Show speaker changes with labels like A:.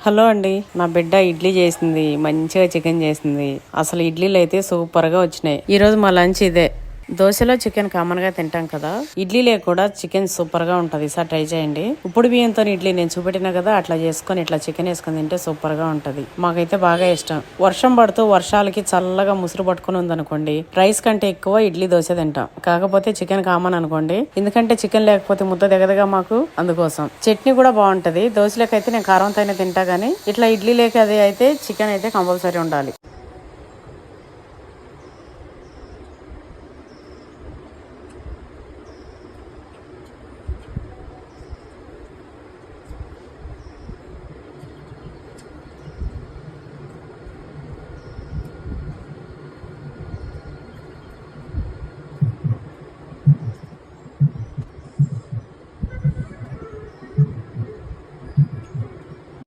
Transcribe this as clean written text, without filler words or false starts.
A: Hello అండి, నా బిడ్డ ఇడ్లీ చేసింది, మంచిగా చికెన్ చేసింది. అసలు ఇడ్లీలు అయితే సూపర్ గా వచ్చినాయి. ఈ రోజు మా లంచ్ ఇదే. దోశలో చికెన్ కామన్ గా తింటాం కదా, ఇడ్లీలే కూడా చికెన్ సూపర్ గా ఉంటది. ఈసారి ట్రై చేయండి. ఇప్పుడు బియ్యంతో ఇడ్లీ నేను చూపెట్టినా కదా, అట్లా చేసుకొని ఇట్లా చికెన్ వేసుకొని తింటే సూపర్ గా ఉంటది. మాకైతే బాగా ఇష్టం. వర్షం పడుతూ వర్షాలకి చల్లగా ముసురు పట్టుకుని ఉందనుకోండి, రైస్ కంటే ఎక్కువ ఇడ్లీ దోశ తింటాం. కాకపోతే చికెన్ కామన్ అనుకోండి, ఎందుకంటే చికెన్ లేకపోతే ముద్ద దిగదుగా మాకు. అందుకోసం చట్నీ కూడా బాగుంటది. దోశలకైతే నేను కారంతోనే తింటా గానీ, ఇట్లా ఇడ్లీ లేక అది అయితే చికెన్ అయితే కంపల్సరీ ఉండాలి.